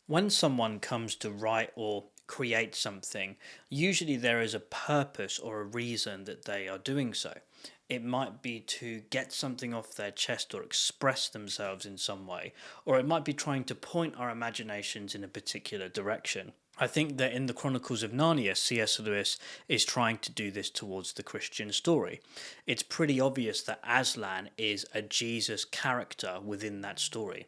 When someone comes to write or create something, usually there is a purpose or a reason that they are doing so. It might be to get something off their chest or express themselves in some way, or it might be trying to point our imaginations in a particular direction. I think that in the Chronicles of Narnia, C.S. Lewis is trying to do this towards the Christian story. It's pretty obvious that Aslan is a Jesus character within that story.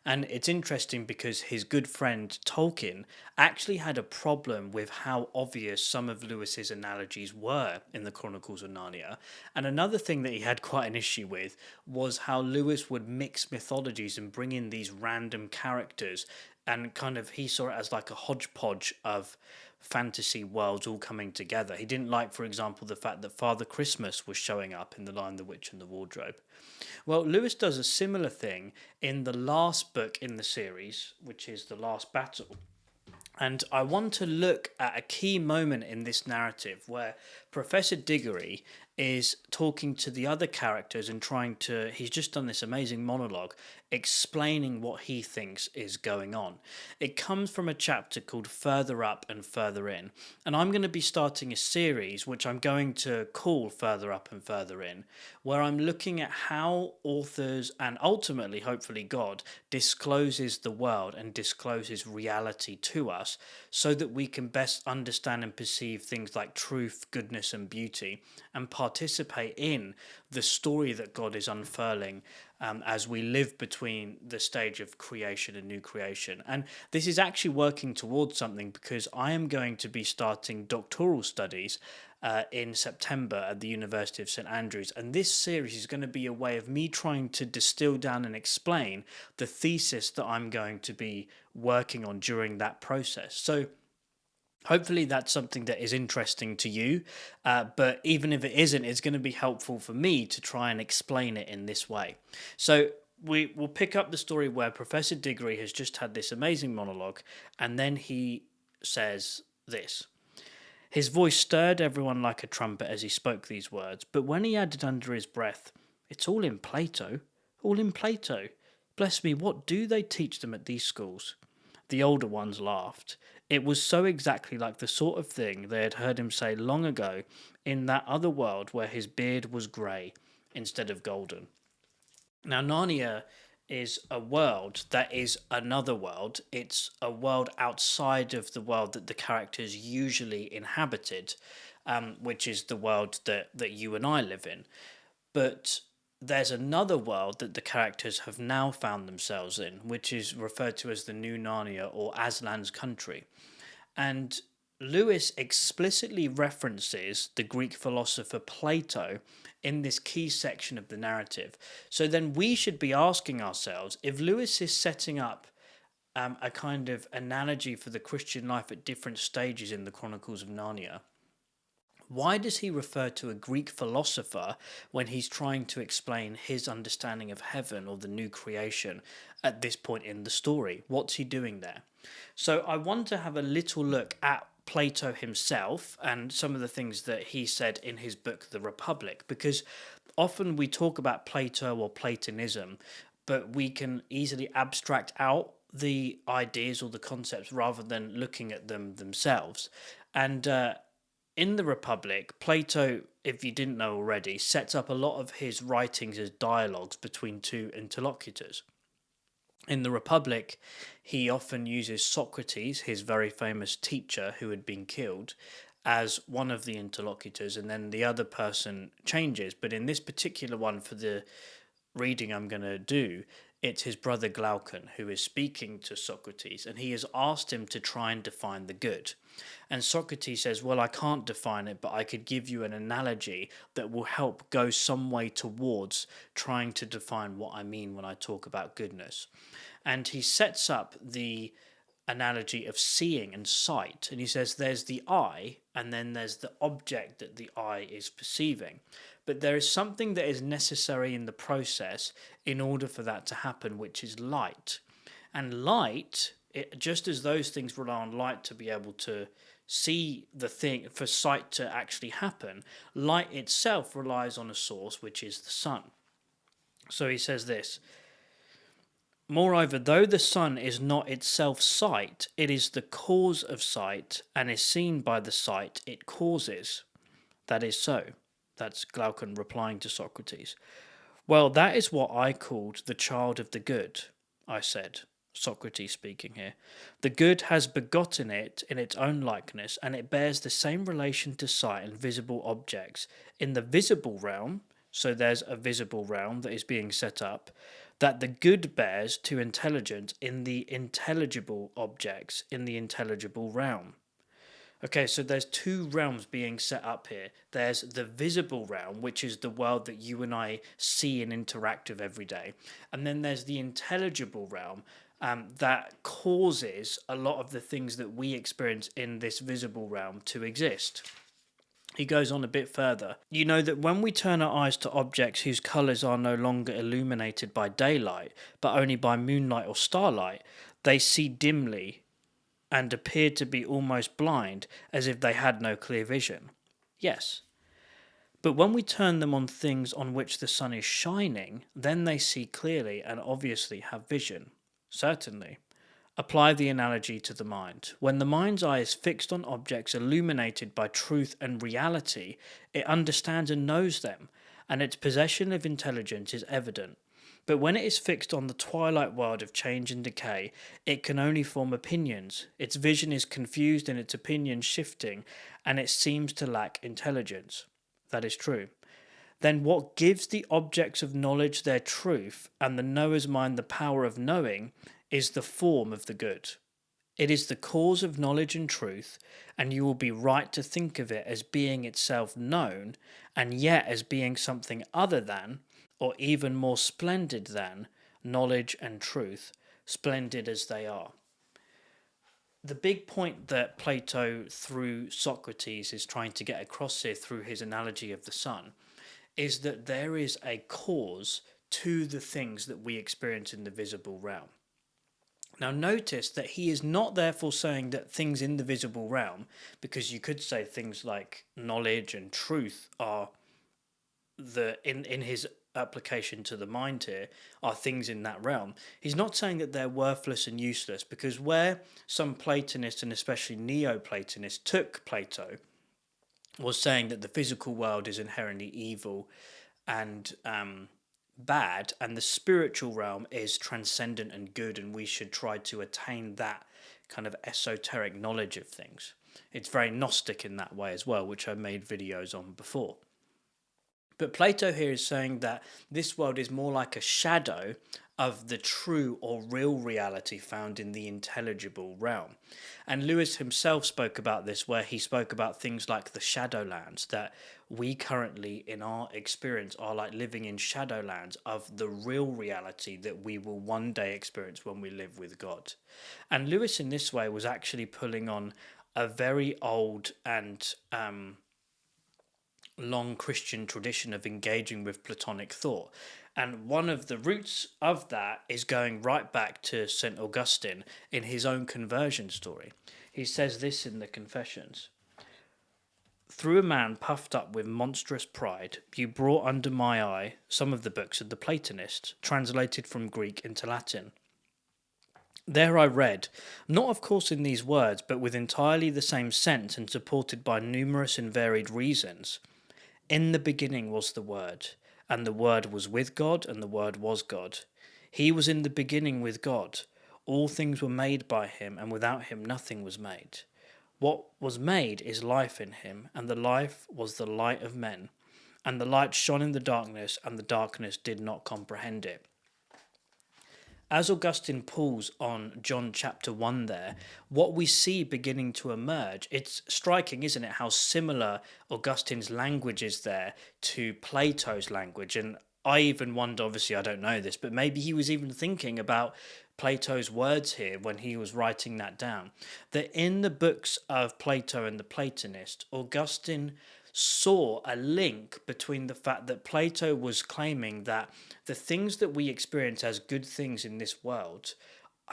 And it's interesting because his good friend Tolkien actually had a problem with how obvious some of Lewis's analogies were in the Chronicles of Narnia. And another thing that he had quite an issue with was how Lewis would mix mythologies and bring in these random characters, and kind of he saw it as like a hodgepodge of fantasy worlds all coming together. He didn't like, for example, the fact that Father Christmas was showing up in The Lion, the Witch, and the Wardrobe. Well, Lewis does a similar thing in the last book in the series, which is The Last Battle. And I want to look at a key moment in this narrative where Professor Diggory is talking to the other characters and he's just done this amazing monologue explaining what he thinks is going on. It comes from a chapter called Further Up and Further In. And I'm going to be starting a series, which I'm going to call Further Up and Further In, where I'm looking at how authors and ultimately, hopefully, God discloses the world and discloses reality to us so that we can best understand and perceive things like truth, goodness, and beauty, and participate in the story that God is unfurling as we live between the stage of creation and new creation. And this is actually working towards something because I am going to be starting doctoral studies in September at the University of St Andrews. And this series is going to be a way of me trying to distill down and explain the thesis that I'm going to be working on during that process. So hopefully that's something that is interesting to you, but even if it isn't, it's going to be helpful for me to try and explain it in this way. So we will pick up the story where Professor Diggory has just had this amazing monologue, and then he says this. His voice stirred everyone like a trumpet as he spoke these words, but when he added under his breath, "It's all in Plato, all in Plato. Bless me, what do they teach them at these schools?" The older ones laughed. It was so exactly like the sort of thing they had heard him say long ago in that other world where his beard was grey instead of golden. Now, Narnia is a world that is another world. It's a world outside of the world that the characters usually inhabited, which is the world that you and I live in. But there's another world that the characters have now found themselves in, which is referred to as the New Narnia or Aslan's country. And Lewis explicitly references the Greek philosopher Plato in this key section of the narrative. So then we should be asking ourselves if Lewis is setting up a kind of analogy for the Christian life at different stages in the Chronicles of Narnia. Why does he refer to a Greek philosopher when he's trying to explain his understanding of heaven or the new creation at this point in the story? What's he doing there? So I want to have a little look at Plato himself and some of the things that he said in his book, The Republic, because often we talk about Plato or Platonism, but we can easily abstract out the ideas or the concepts rather than looking at them themselves. And in the Republic, Plato, if you didn't know already, sets up a lot of his writings as dialogues between two interlocutors. In the Republic, he often uses Socrates, his very famous teacher who had been killed, as one of the interlocutors, and then the other person changes. But in this particular one, for the reading I'm going to do, it's his brother Glaucon who is speaking to Socrates, and he has asked him to try and define the good. And Socrates says, well, I can't define it, but I could give you an analogy that will help go some way towards trying to define what I mean when I talk about goodness. And he sets up the analogy of seeing and sight. And he says there's the eye, and then there's the object that the eye is perceiving. But there is something that is necessary in the process in order for that to happen, which is light. And light, just as those things rely on light to be able to see the thing, for sight to actually happen, light itself relies on a source, which is the sun. So he says this. Moreover, though the sun is not itself sight, it is the cause of sight, and is seen by the sight it causes. That is so. That's Glaucon replying to Socrates. Well, that is what I called the child of the good, I said. Socrates speaking here. The good has begotten it in its own likeness, and it bears the same relation to sight and visible objects. In the visible realm, so there's a visible realm that is being set up, that the good bears to intelligence in the intelligible objects in the intelligible realm. Okay, so there's two realms being set up here. There's the visible realm, which is the world that you and I see and interact with every day. And then there's the intelligible realm that causes a lot of the things that we experience in this visible realm to exist. He goes on a bit further. You know that when we turn our eyes to objects whose colours are no longer illuminated by daylight, but only by moonlight or starlight, they see dimly and appeared to be almost blind, as if they had no clear vision. Yes. But when we turn them on things on which the sun is shining, then they see clearly and obviously have vision. Certainly. Apply the analogy to the mind. When the mind's eye is fixed on objects illuminated by truth and reality, it understands and knows them, and its possession of intelligence is evident. But when it is fixed on the twilight world of change and decay, it can only form opinions. Its vision is confused and its opinions shifting, and it seems to lack intelligence. That is true. Then what gives the objects of knowledge their truth, and the knower's mind the power of knowing, is the form of the good. It is the cause of knowledge and truth, and you will be right to think of it as being itself known, and yet as being something other than, or even more splendid than, knowledge and truth, splendid as they are. The big point that Plato, through Socrates, is trying to get across here through his analogy of the sun, is that there is a cause to the things that we experience in the visible realm. Now notice that he is not therefore saying that things in the visible realm, because you could say things like knowledge and truth are in his application to the mind here, are things in that realm. He's not saying that they're worthless and useless, because where some Platonists and especially Neoplatonists took Plato was saying that the physical world is inherently evil and bad, and the spiritual realm is transcendent and good, and we should try to attain that kind of esoteric knowledge of things. It's very Gnostic in that way as well, which I made videos on before. But Plato here is saying that this world is more like a shadow of the true or real reality found in the intelligible realm. And Lewis himself spoke about this, where he spoke about things like the shadowlands, that we currently in our experience are like living in shadowlands of the real reality that we will one day experience when we live with God. And Lewis in this way was actually pulling on a very old and long Christian tradition of engaging with Platonic thought. And one of the roots of that is going right back to St. Augustine in his own conversion story. He says this in the Confessions. Through a man puffed up with monstrous pride, you brought under my eye some of the books of the Platonists, translated from Greek into Latin. There I read, not of course in these words, but with entirely the same sense and supported by numerous and varied reasons. In the beginning was the Word, and the Word was with God, and the Word was God. He was in the beginning with God. All things were made by him, and without him nothing was made. What was made is life in him, and the life was the light of men. And the light shone in the darkness, and the darkness did not comprehend it. As Augustine pulls on John chapter 1 there, what we see beginning to emerge, it's striking, isn't it, how similar Augustine's language is there to Plato's language. And I even wonder, obviously I don't know this, but maybe he was even thinking about Plato's words here when he was writing that down. That in the books of Plato and the Platonist, Augustine saw a link between the fact that Plato was claiming that the things that we experience as good things in this world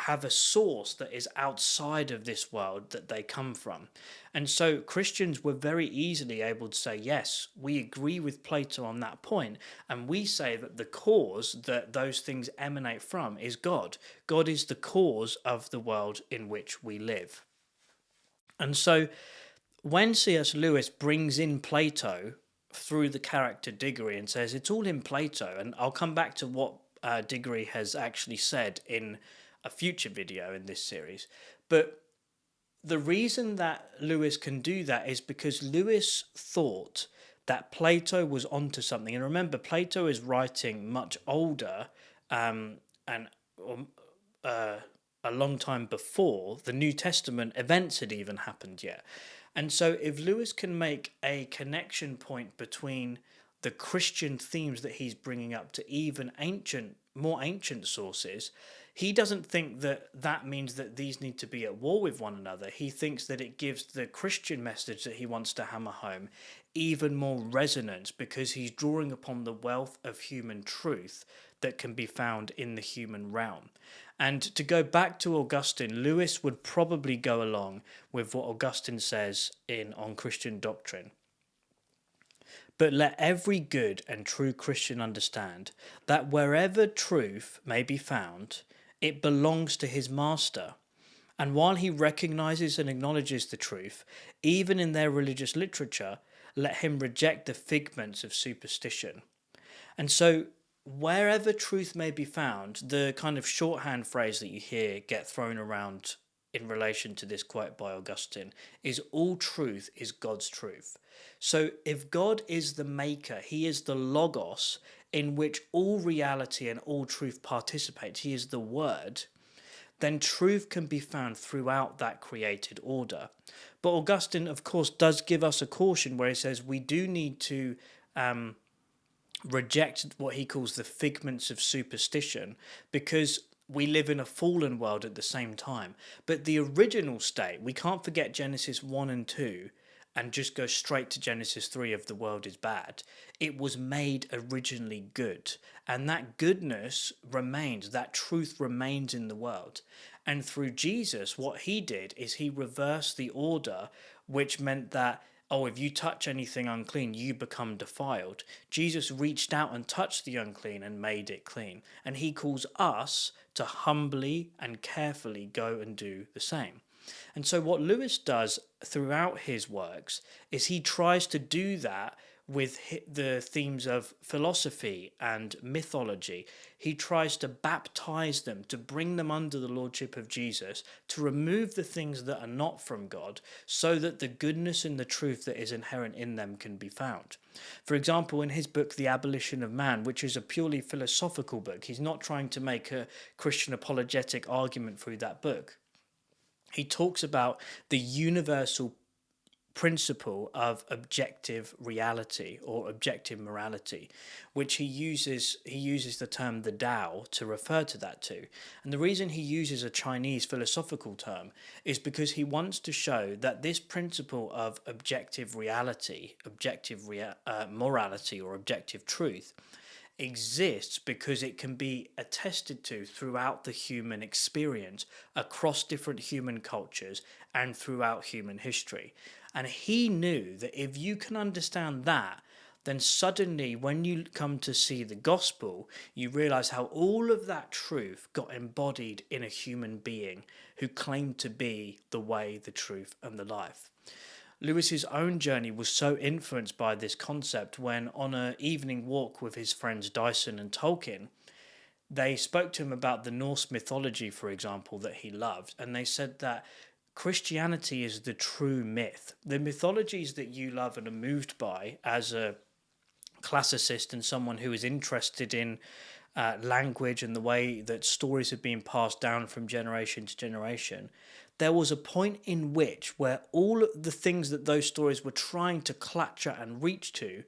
have a source that is outside of this world that they come from. And so Christians were very easily able to say, yes, we agree with Plato on that point, and we say that the cause that those things emanate from is God. God is the cause of the world in which we live. And so when C.S. Lewis brings in Plato through the character Diggory and says it's all in Plato, and I'll come back to what Diggory has actually said in a future video in this series, but the reason that Lewis can do that is because Lewis thought that Plato was onto something. And remember, Plato is writing much older and a long time before the New Testament events had even happened yet. And so if Lewis can make a connection point between the Christian themes that he's bringing up to even more ancient sources, he doesn't think that that means that these need to be at war with one another. He thinks that it gives the Christian message that he wants to hammer home even more resonance because he's drawing upon the wealth of human truth that can be found in the human realm. And to go back to Augustine, Lewis would probably go along with what Augustine says On Christian Doctrine. But let every good and true Christian understand that wherever truth may be found, it belongs to his master. And while he recognizes and acknowledges the truth, even in their religious literature, let him reject the figments of superstition. And so, wherever truth may be found, the kind of shorthand phrase that you hear get thrown around in relation to this quote by Augustine is all truth is God's truth. So if God is the maker, he is the logos in which all reality and all truth participates, he is the word, then truth can be found throughout that created order. But Augustine, of course, does give us a caution where he says we do need to reject what he calls the figments of superstition, because we live in a fallen world at the same time. But the original state, we can't forget Genesis 1 and 2 and just go straight to Genesis 3 of the world is bad. It was made originally good. And that goodness remains, that truth remains in the world. And through Jesus, what he did is he reversed the order, which meant that if you touch anything unclean, you become defiled. Jesus reached out and touched the unclean and made it clean. And he calls us to humbly and carefully go and do the same. And so what Lewis does throughout his works is he tries to do that with the themes of philosophy and mythology. He tries to baptize them, to bring them under the lordship of Jesus, to remove the things that are not from God, so that the goodness and the truth that is inherent in them can be found. For example, in his book, The Abolition of Man, which is a purely philosophical book, he's not trying to make a Christian apologetic argument through that book. He talks about the universal principle of objective reality or objective morality, which he uses the term the Tao to refer to that to. And the reason he uses a Chinese philosophical term is because he wants to show that this principle of objective reality, morality or objective truth exists because it can be attested to throughout the human experience, across different human cultures and throughout human history. And he knew that if you can understand that, then suddenly when you come to see the gospel, you realize how all of that truth got embodied in a human being who claimed to be the way, the truth, and the life. Lewis's own journey was so influenced by this concept when, on an evening walk with his friends Dyson and Tolkien, they spoke to him about the Norse mythology, for example, that he loved, and they said that Christianity is the true myth. The mythologies that you love and are moved by as a classicist and someone who is interested in language and the way that stories have been passed down from generation to generation, there was a point in which where all of the things that those stories were trying to clutch at and reach to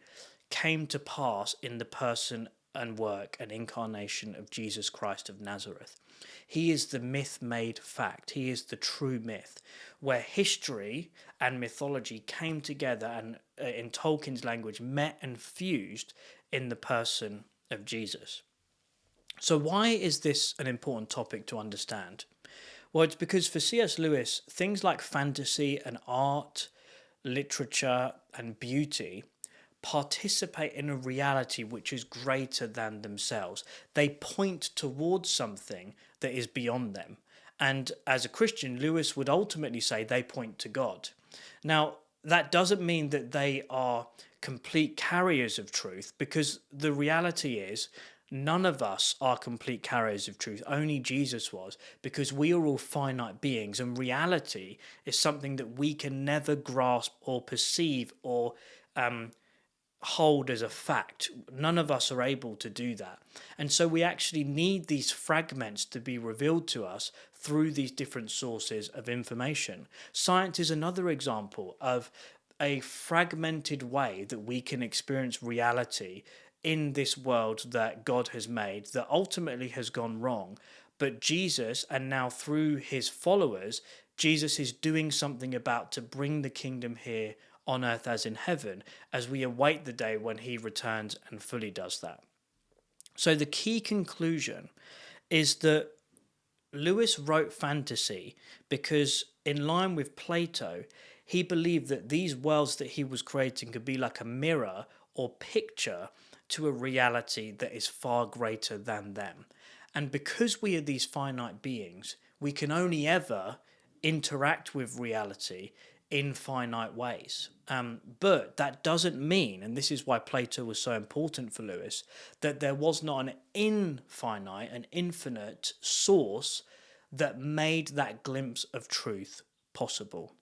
came to pass in the person and work and incarnation of Jesus Christ of Nazareth. He is the myth made fact. He is the true myth, where history and mythology came together and, in Tolkien's language, met and fused in the person of Jesus. So, why is this an important topic to understand? Well, it's because for C.S. Lewis, things like fantasy and art, literature and beauty participate in a reality which is greater than themselves. They point towards something that is beyond them. And as a Christian, Lewis would ultimately say they point to God. Now, that doesn't mean that they are complete carriers of truth, because the reality is none of us are complete carriers of truth. Only Jesus was, because we are all finite beings, and reality is something that we can never grasp or perceive or hold as a fact. None of us are able to do that. And so we actually need these fragments to be revealed to us through these different sources of information. Science is another example of a fragmented way that we can experience reality in this world that God has made, that ultimately has gone wrong. But Jesus, and now through his followers, Jesus is doing something about to bring the kingdom here on earth as in heaven, as we await the day when he returns and fully does that. So the key conclusion is that Lewis wrote fantasy because, in line with Plato, he believed that these worlds that he was creating could be like a mirror or picture to a reality that is far greater than them. And because we are these finite beings, we can only ever interact with reality in finite ways. But that doesn't mean, and this is why Plato was so important for Lewis, that there was not an an infinite source that made that glimpse of truth possible.